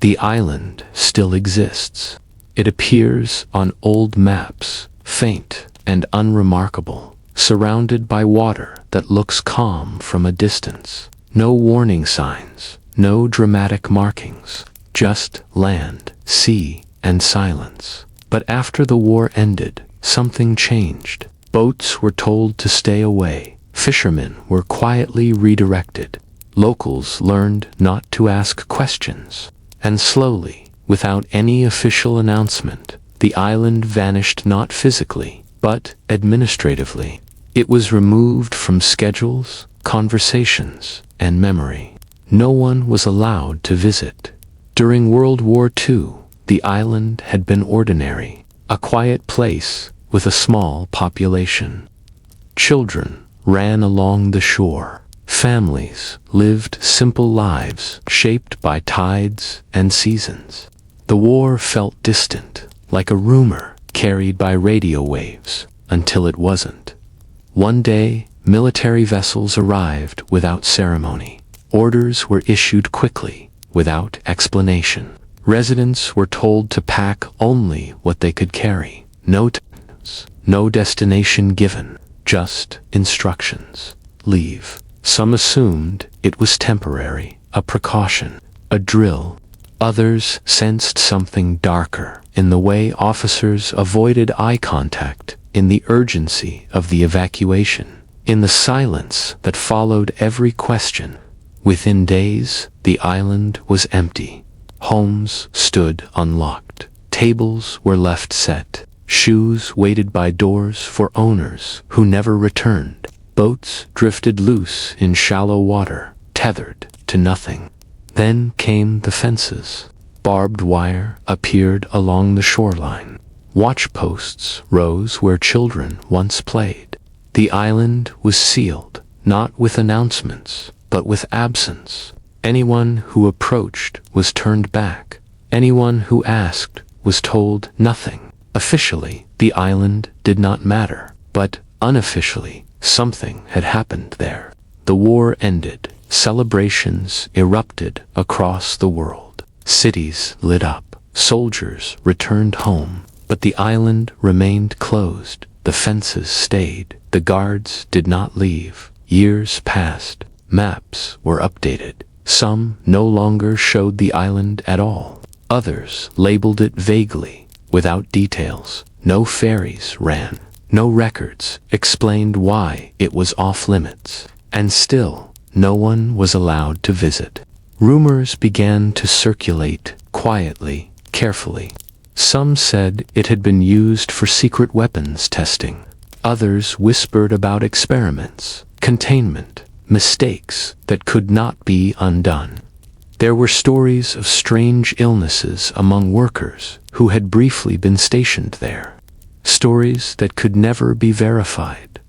The island still exists. It appears on old maps, faint and unremarkable, surrounded by water that looks calm from a distance. No warning signs, no dramatic markings, just land, sea, and silence. But after the war ended, something changed. Boats were told to stay away. Fishermen were quietly redirected. Locals learned not to ask questions. And slowly, without any official announcement, the island vanished not physically, but administratively. It was removed from schedules, conversations, and memory. No one was allowed to visit. During World War II, the island had been ordinary, a quiet place with a small population. Children ran along the shore. Families lived simple lives shaped by tides and seasons. The war felt distant, like a rumor carried by radio waves, until it wasn't. One day, military vessels arrived without ceremony. Orders were issued quickly, without explanation. Residents were told to pack only what they could carry. No times, no destination given, just instructions. Leave. Some assumed it was temporary, a precaution, a drill. Others sensed something darker in the way officers avoided eye contact, in the urgency of the evacuation, in the silence that followed every question. Within days, the island was empty. Homes stood unlocked. Tables were left set. Shoes waited by doors for owners who never returned. Boats drifted loose in shallow water, tethered to nothing. Then came the fences. Barbed wire appeared along the shoreline. Watch posts rose where children once played. The island was sealed, not with announcements, but with absence. Anyone who approached was turned back. Anyone who asked was told nothing. Officially, the island did not matter, but unofficially, something had happened there. The war ended. Celebrations erupted across the world. Cities lit up. Soldiers returned home. But the island remained closed. The fences stayed. The guards did not leave. Years passed. Maps were updated. Some no longer showed the island at all. Others labeled it vaguely, without details. No ferries ran. No records explained why it was off limits. And still, no one was allowed to visit. Rumors began to circulate, quietly, carefully. Some said it had been used for secret weapons testing. Others whispered about experiments, containment, mistakes that could not be undone. There were stories of strange illnesses among workers who had briefly been stationed there. Stories that could never be verified.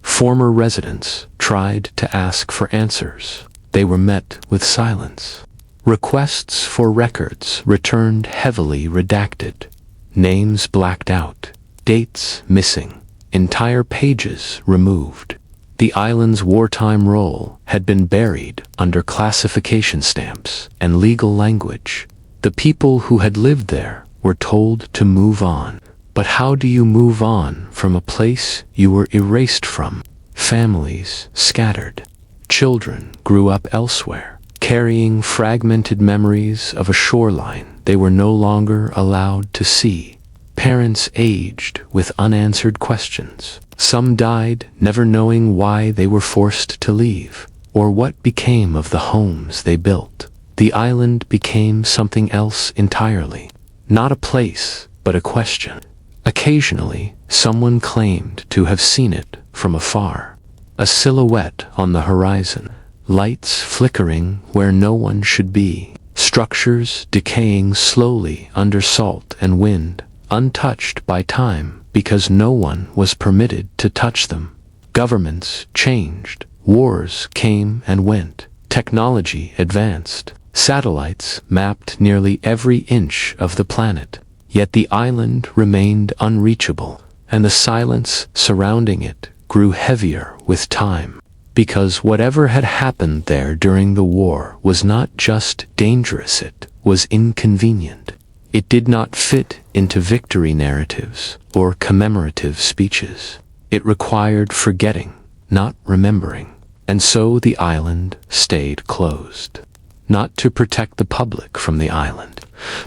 Former residents tried to ask for answers. They were met with silence. Requests for records returned heavily redacted. Names blacked out. Dates missing. Entire pages removed. The island's wartime role had been buried under classification stamps and legal language. The people who had lived there were told to move on. But how do you move on from a place you were erased from? Families scattered. Children grew up elsewhere, carrying fragmented memories of a shoreline they were no longer allowed to see. Parents aged with unanswered questions. Some died never knowing why they were forced to leave, or what became of the homes they built. The island became something else entirely. Not a place, but a question. Occasionally, someone claimed to have seen it from afar. A silhouette on the horizon, lights flickering where no one should be, structures decaying slowly under salt and wind, untouched by time because no one was permitted to touch them. Governments changed, wars came and went, technology advanced, satellites mapped nearly every inch of the planet. Yet the island remained unreachable, and the silence surrounding it grew heavier with time. because whatever had happened there during the war was not just dangerous, it was inconvenient. It did not fit into victory narratives or commemorative speeches. It required forgetting, not remembering. And so the island stayed closed. Not to protect the public from the island,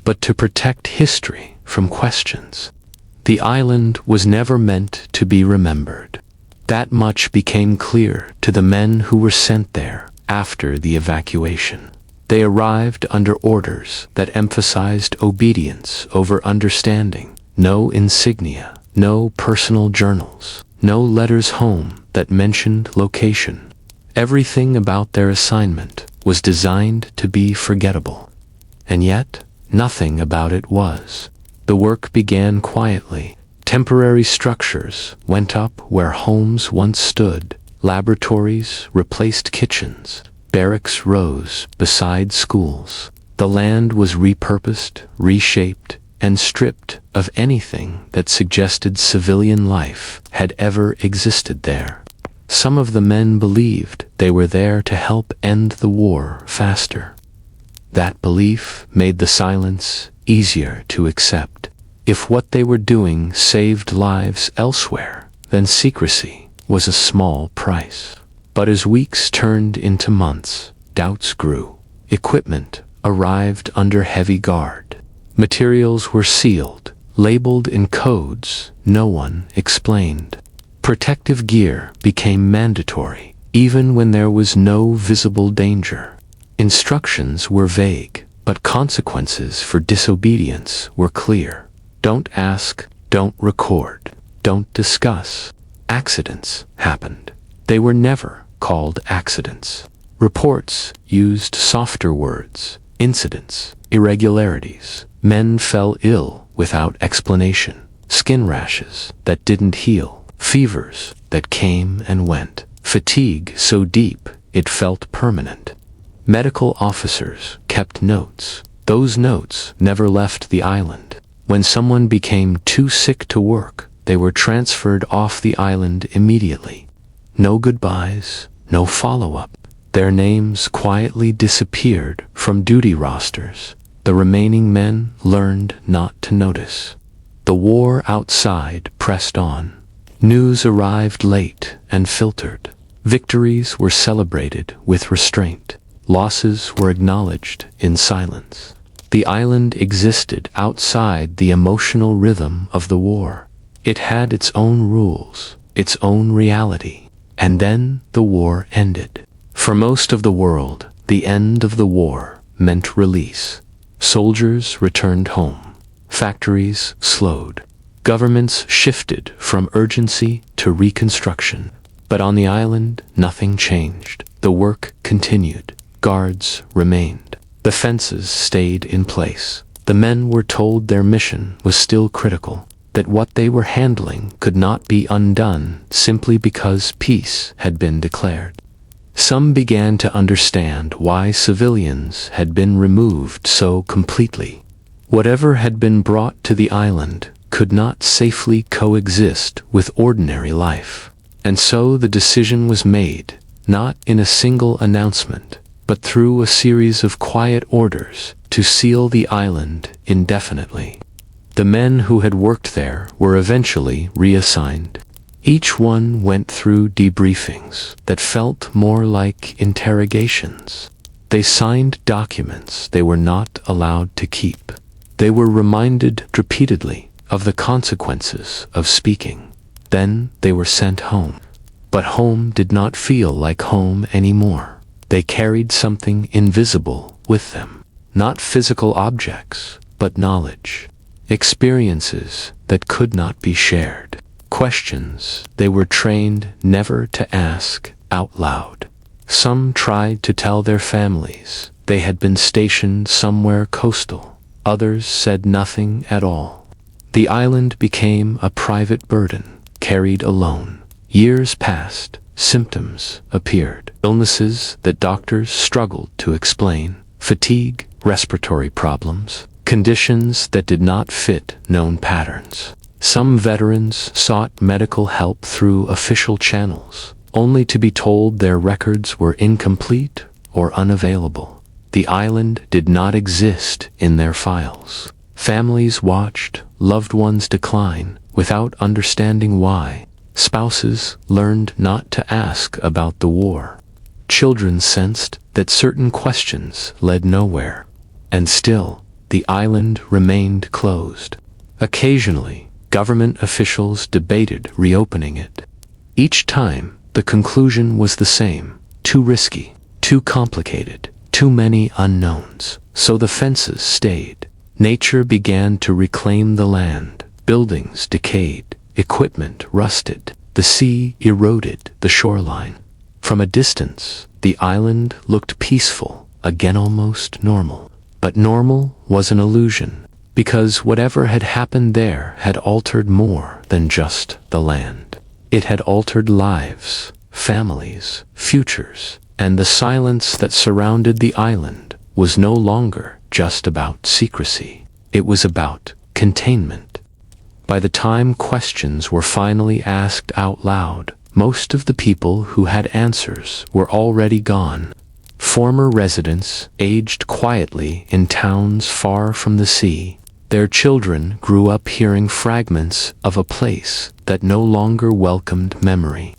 but to protect history from questions. The island was never meant to be remembered. That much became clear to the men who were sent there after the evacuation. They arrived under orders that emphasized obedience over understanding. No insignia, no personal journals, no letters home that mentioned location. Everything about their assignment was designed to be forgettable. And yet, nothing about it was. The work began quietly. Temporary structures went up where homes once stood. Laboratories replaced kitchens. Barracks rose beside schools. The land was repurposed, reshaped, and stripped of anything that suggested civilian life had ever existed there. Some of the men believed they were there to help end the war faster. That belief made the silence easier to accept. If what they were doing saved lives elsewhere, then secrecy was a small price. But as weeks turned into months, doubts grew. Equipment arrived under heavy guard. Materials were sealed, labeled in codes no one explained. Protective gear became mandatory, even when there was no visible danger. Instructions were vague, but consequences for disobedience were clear. Don't ask, don't record, don't discuss. Accidents happened. They were never called accidents. Reports used softer words: incidents, irregularities. Men fell ill without explanation. Skin rashes that didn't heal. Fevers that came and went. Fatigue so deep it felt permanent. Medical officers kept notes. Those notes never left the island. When someone became too sick to work, they were transferred off the island immediately. No goodbyes, no follow-up. Their names quietly disappeared from duty rosters. The remaining men learned not to notice. The war outside pressed on. News arrived late and filtered. Victories were celebrated with restraint. Losses were acknowledged in silence. The island existed outside the emotional rhythm of the war. It had its own rules, its own reality. And then the war ended. For most of the world, the end of the war meant release. Soldiers returned home. Factories slowed. Governments shifted from urgency to reconstruction. But on the island, nothing changed. The work continued. Guards remained. The fences stayed in place. The men were told their mission was still critical, that what they were handling could not be undone simply because peace had been declared. Some began to understand why civilians had been removed so completely. Whatever had been brought to the island could not safely coexist with ordinary life. And so the decision was made, not in a single announcement, but through a series of quiet orders to seal the island indefinitely. The men who had worked there were eventually reassigned. Each one went through debriefings that felt more like interrogations. They signed documents they were not allowed to keep. They were reminded repeatedly of the consequences of speaking. Then they were sent home. But home did not feel like home anymore. They carried something invisible with them. Not physical objects, but knowledge. Experiences that could not be shared. Questions they were trained never to ask out loud. Some tried to tell their families they had been stationed somewhere coastal. Others said nothing at all. The island became a private burden, carried alone. Years passed. Symptoms appeared. Illnesses that doctors struggled to explain. Fatigue, respiratory problems, conditions that did not fit known patterns. Some veterans sought medical help through official channels. only to be told their records were incomplete or unavailable. The island did not exist in their files. Families watched loved ones decline without understanding why. Spouses learned not to ask about the war. Children sensed that certain questions led nowhere. And still, the island remained closed. Occasionally, government officials debated reopening it. Each time, the conclusion was the same: too risky, too complicated, too many unknowns. So the fences stayed. Nature began to reclaim the land. Buildings decayed, equipment rusted, the sea eroded the shoreline. From a distance, the island looked peaceful, again almost normal. But normal was an illusion, because whatever had happened there had altered more than just the land. It had altered lives, families, futures, and the silence that surrounded the island was no longer just about secrecy. It was about containment. By the time questions were finally asked out loud, most of the people who had answers were already gone. Former residents aged quietly in towns far from the sea. Their children grew up hearing fragments of a place that no longer welcomed memory.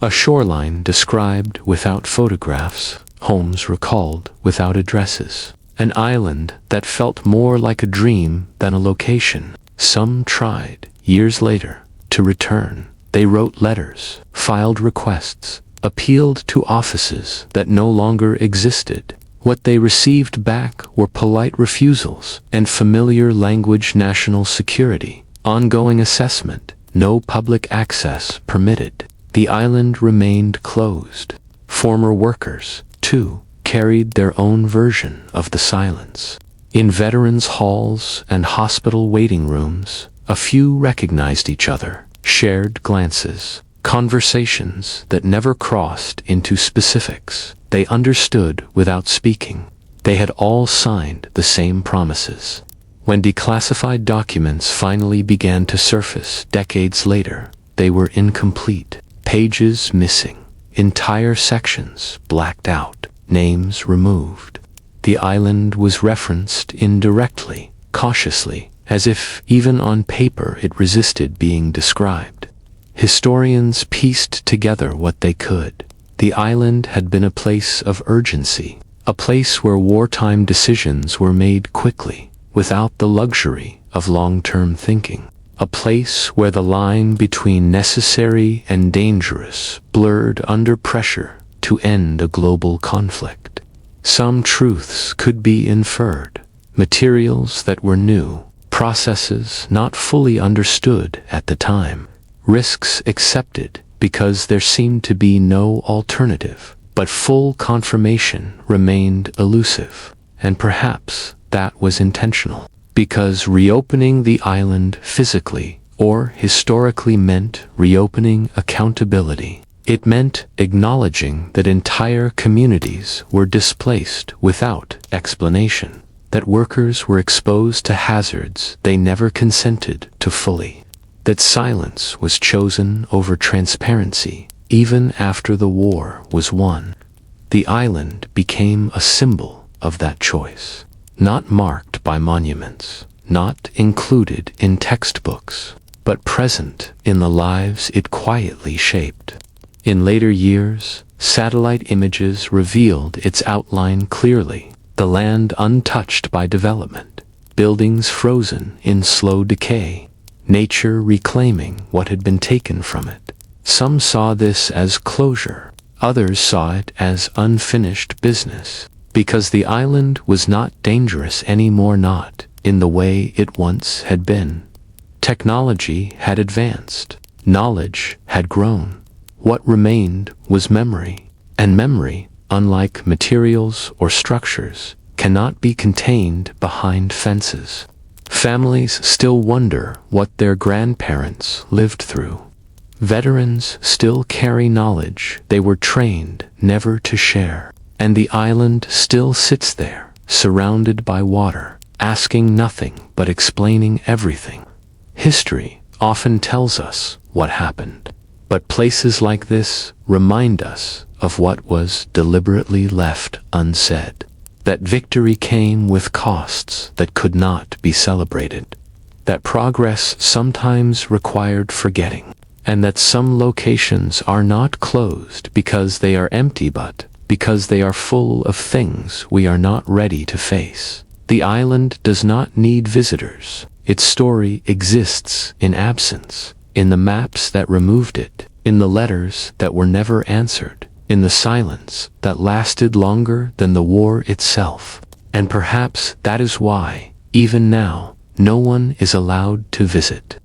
A shoreline described without photographs, homes recalled without addresses. An island that felt more like a dream than a location. Some tried, years later, to return. They wrote letters, filed requests, appealed to offices that no longer existed. What they received back were polite refusals and familiar language: national security, ongoing assessment, no public access permitted. The island remained closed. Former workers, too, carried their own version of the silence. In veterans' halls and hospital waiting rooms, a few recognized each other, shared glances, conversations that never crossed into specifics. They understood without speaking. They had all signed the same promises. When declassified documents finally began to surface decades later, they were incomplete. Pages missing, entire sections blacked out, names removed. The island was referenced indirectly, cautiously, as if even on paper it resisted being described. Historians pieced together what they could. The island had been a place of urgency, a place where wartime decisions were made quickly, without the luxury of long-term thinking. A place where the line between necessary and dangerous blurred under pressure to end a global conflict. Some truths could be inferred, materials that were new, processes not fully understood at the time, risks accepted because there seemed to be no alternative, but full confirmation remained elusive, and perhaps that was intentional. Because reopening the island physically or historically meant reopening accountability. It meant acknowledging that entire communities were displaced without explanation, that workers were exposed to hazards they never consented to fully, that silence was chosen over transparency even after the war was won. The island became a symbol of that choice. Not marked by monuments, not included in textbooks, but present in the lives it quietly shaped. In later years, satellite images revealed its outline clearly, the land untouched by development, buildings frozen in slow decay, nature reclaiming what had been taken from it. Some saw this as closure, others saw it as unfinished business. Because the island was not dangerous anymore, not in the way it once had been. Technology had advanced, knowledge had grown. What remained was memory, and memory, unlike materials or structures, cannot be contained behind fences. Families still wonder what their grandparents lived through. Veterans still carry knowledge they were trained never to share. And the island still sits there, surrounded by water, asking nothing but explaining everything. History often tells us what happened, But places like this remind us of what was deliberately left unsaid. That victory came with costs that could not be celebrated. That progress sometimes required forgetting. And that some locations are not closed because they are empty but because they are full of things we are not ready to face. The island does not need visitors. Its story exists in absence, in the maps that removed it, in the letters that were never answered, in the silence that lasted longer than the war itself. And perhaps that is why, even now, no one is allowed to visit.